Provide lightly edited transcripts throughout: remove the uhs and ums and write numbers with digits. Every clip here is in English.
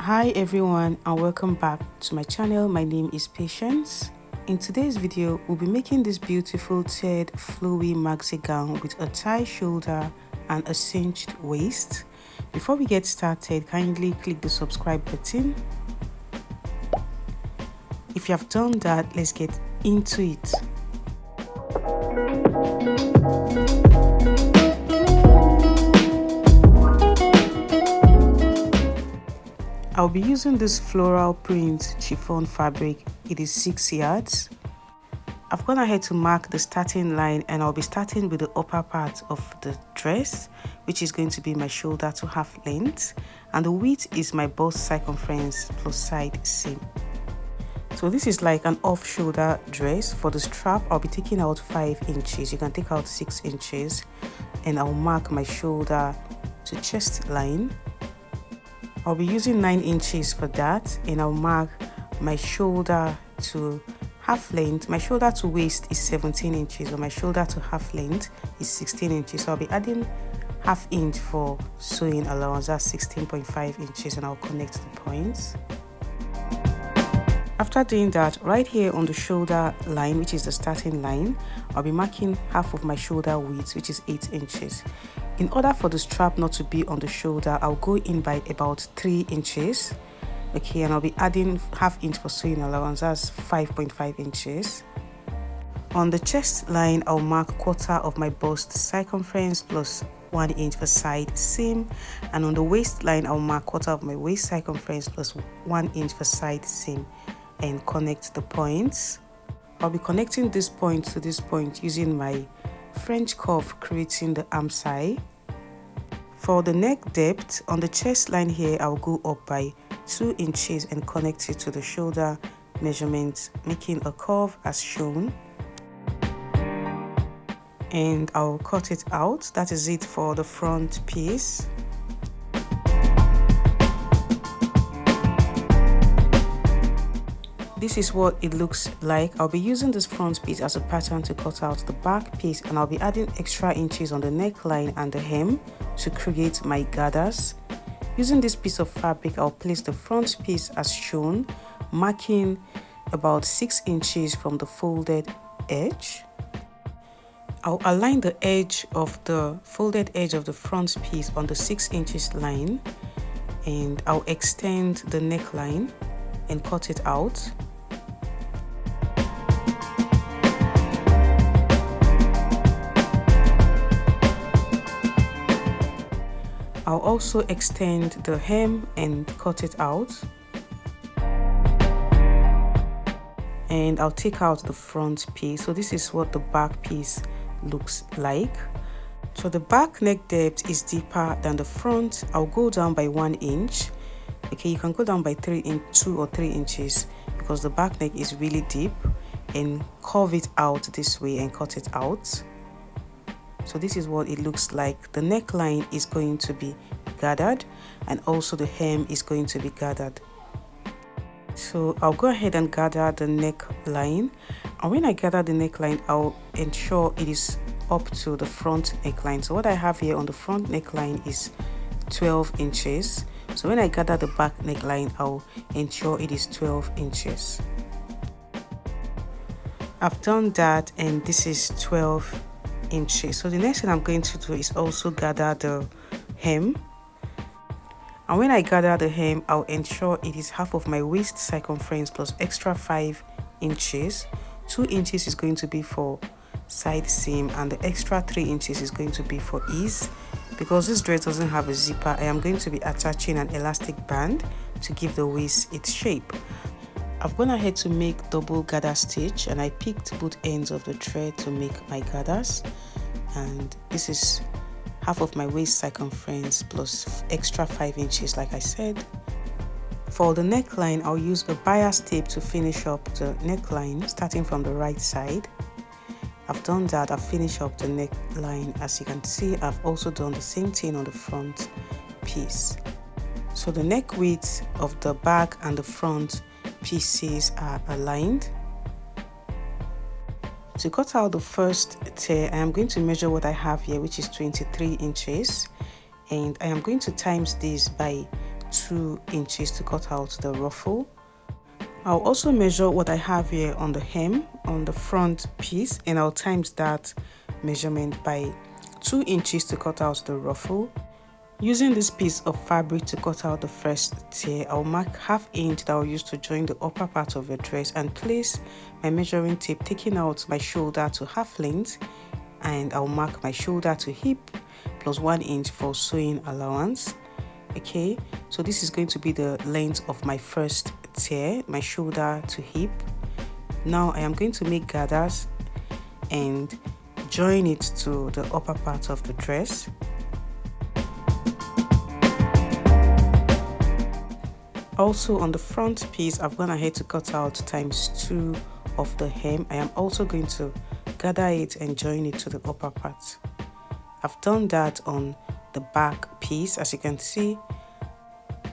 Hi everyone, and welcome back to my channel. My name is Patience. In today's video, we'll be making this beautiful tiered flowy maxi gown with a tie shoulder and a cinched waist. Before we get started, kindly click the subscribe button. If you have done that, let's get into it. I'll be using this floral print chiffon fabric. It is 6 yards. I've gone ahead to mark the starting line, and I'll be starting with the upper part of the dress, which is going to be my shoulder to half length, and the width is my bust circumference plus side seam. So this is like an off-shoulder dress. For the strap, I'll be taking out 5 inches. You can take out 6 inches, and I'll mark my shoulder to chest line. I'll be using 9 inches for that, and I'll mark my shoulder to half length. My shoulder to waist is 17 inches, or my shoulder to half length is 16 inches. So I'll be adding half inch for sewing allowance. That's 16.5 inches, and I'll connect the points. After doing that, right here on the shoulder line, which is the starting line, I'll be marking half of my shoulder width, which is 8 inches. In order for the strap not to be on the shoulder, I'll go in by about 3 inches. Okay, and I'll be adding half inch for sewing allowance. That's 5.5 inches. On the chest line, I'll mark quarter of my bust circumference plus 1 inch for side seam, and on the waistline, I'll mark quarter of my waist circumference plus 1 inch for side seam, and connect the points. I'll be connecting this point to this point using my French curve, creating the arm side. For the neck depth, on the chest line here, I'll go up by 2 inches and connect it to the shoulder measurement, making a curve as shown. And I'll cut it out. That is it for the front piece. This is what it looks like. I'll be using this front piece as a pattern to cut out the back piece, and I'll be adding extra inches on the neckline and the hem to create my gathers. Using this piece of fabric, I'll place the front piece as shown, marking about 6 inches from the folded edge. I'll align the edge of the folded edge of the front piece on the 6 inches line, and I'll extend the neckline and cut it out. I'll also extend the hem and cut it out. And I'll take out the front piece. So this is what the back piece looks like. So the back neck depth is deeper than the front. I'll go down by 1 inch. Okay, you can go down by 2 or 3 inches because the back neck is really deep, and curve it out this way and cut it out. So this is what it looks like. The neckline is going to be gathered, and also the hem is going to be gathered. So I'll go ahead and gather the neckline, and when I gather the neckline, I'll ensure it is up to the front neckline. So what I have here on the front neckline is 12 inches. So when I gather the back neckline, I'll ensure it is 12 inches. I've done that, and this is 12 inches. So the next thing I'm going to do is also gather the hem. And when I gather the hem, I'll ensure it is half of my waist circumference plus extra 5 inches. 2 inches is going to be for side seam, and the extra 3 inches is going to be for ease. Because this dress doesn't have a zipper, I am going to be attaching an elastic band to give the waist its shape. I've gone ahead to make double gather stitch, and I picked both ends of the thread to make my gathers. And this is half of my waist circumference plus extra 5 inches, like I said. For the neckline, I'll use a bias tape to finish up the neckline, starting from the right side. I've done that. I've finished up the neckline. As you can see, I've also done the same thing on the front piece. So the neck width of the back and the front pieces are aligned. To cut out the first tear, I am going to measure what I have here, which is 23 inches, and I am going to times this by 2 inches to cut out the ruffle. I'll also measure what I have here on the hem, on the front piece, and I'll times that measurement by 2 inches to cut out the ruffle. Using this piece of fabric to cut out the first tear, I'll mark ½ inch that I'll use to join the upper part of the dress and place my measuring tape, taking out my shoulder to half length, and I'll mark my shoulder to hip plus 1 inch for sewing allowance. Okay, so this is going to be the length of my first tear, my shoulder to hip. Now I am going to make gathers and join it to the upper part of the dress. Also on the front piece, I've gone ahead to cut out ×2 of the hem. I am also going to gather it and join it to the upper part. I've done that on the back piece. As you can see,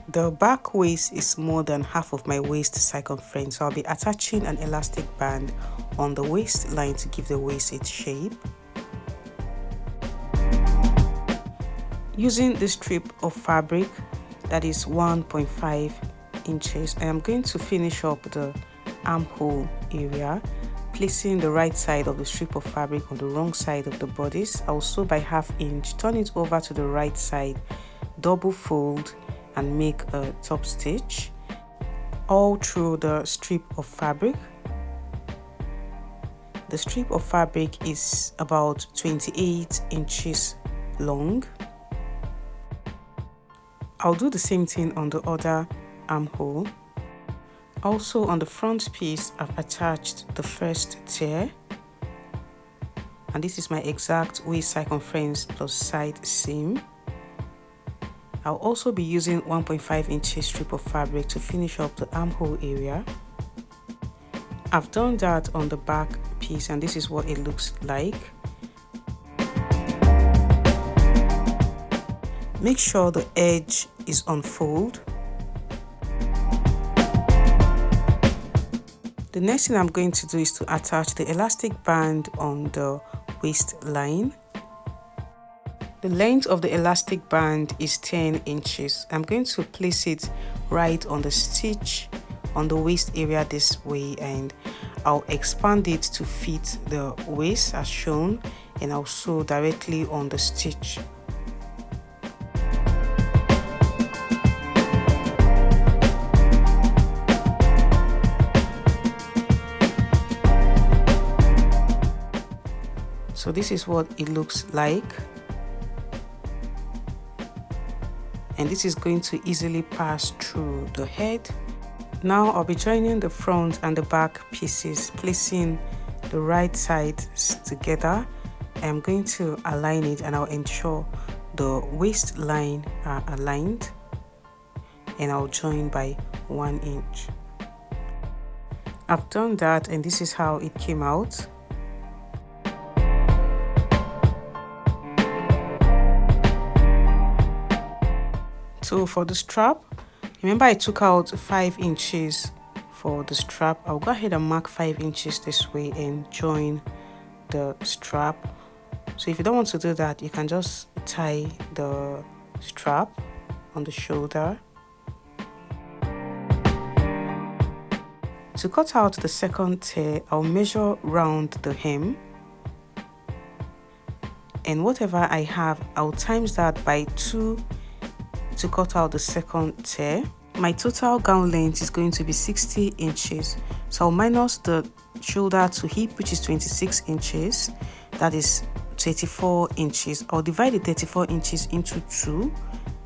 the back waist is more than half of my waist circumference, so I'll be attaching an elastic band on the waistline to give the waist its shape. Using this strip of fabric that is 1.5 inches, I am going to finish up the armhole area, placing the right side of the strip of fabric on the wrong side of the bodice. I'll sew by ½ inch, turn it over to the right side, double fold and make a top stitch all through the strip of fabric. The strip of fabric is about 28 inches long. I'll do the same thing on the other armhole. Also on the front piece, I've attached the first tear, and this is my exact waist circumference plus side seam. I'll also be using 1.5 inches strip of fabric to finish up the armhole area. I've done that on the back piece, and this is what it looks like. Make sure the edge is unfold. The next thing I'm going to do is to attach the elastic band on the waistline. The length of the elastic band is 10 inches. I'm going to place it right on the stitch on the waist area this way, and I'll expand it to fit the waist as shown, and I'll sew directly on the stitch. So this is what it looks like, and this is going to easily pass through the head. Now I'll be joining the front and the back pieces, placing the right sides together. I'm going to align it, and I'll ensure the waistline are aligned, and I'll join by 1 inch. I've done that, and this is how it came out. So for the strap, remember I took out 5 inches for the strap. I'll go ahead and mark 5 inches this way and join the strap. So if you don't want to do that, you can just tie the strap on the shoulder. To cut out the second tear, I'll measure round the hem, and whatever I have, I'll times that by 2 to cut out the second tear. My total gown length is going to be 60 inches, so I'll minus the shoulder to hip, which is 26 inches. That is 34 inches. I'll divide the 34 inches into 2,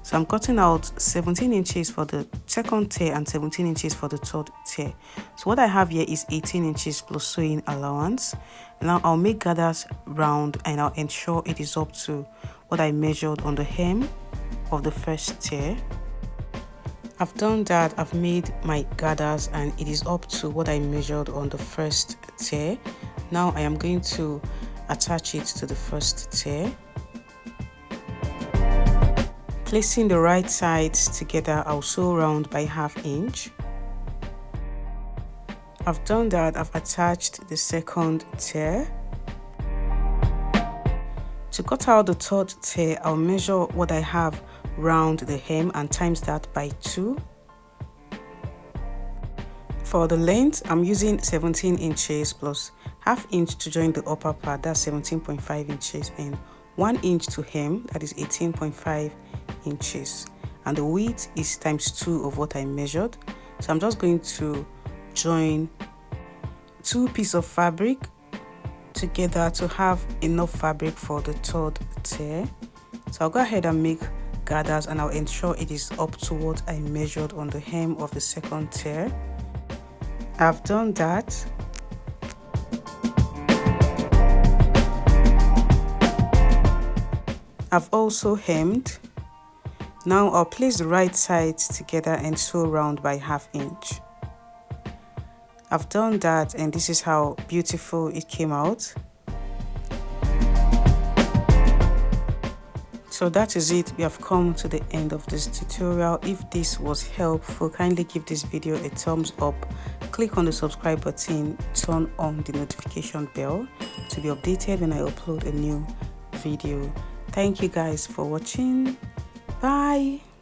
so I'm cutting out 17 inches for the second tear and 17 inches for the third tear. So what I have here is 18 inches plus sewing allowance. Now I'll make gathers round, and I'll ensure it is up to what I measured on the hem of the first tear. I've done that. I've made my gathers, and it is up to what I measured on the first tear. Now I am going to attach it to the first tear. Placing the right sides together, I'll sew round by ½ inch. I've done that. I've attached the second tear. To cut out the third tear, I'll measure what I have round the hem and times that by 2. For the length, I'm using 17 inches plus ½ inch to join the upper part, that's 17.5 inches, and 1 inch to hem, that is 18.5 inches. And the width is times 2 of what I measured. So I'm just going to join 2 pieces of fabric together to have enough fabric for the 3rd tier. So I'll go ahead and make gathers, and I'll ensure it is up to what I measured on the hem of the 2nd tier. I've done that. I've also hemmed. Now I'll place the right sides together and sew round by ½ inch. I've done that, and this is how beautiful it came out. So that is it. We have come to the end of this tutorial. If this was helpful, kindly give this video a thumbs up, click on the subscribe button, turn on the notification bell to be updated when I upload a new video. Thank you guys for watching. Bye.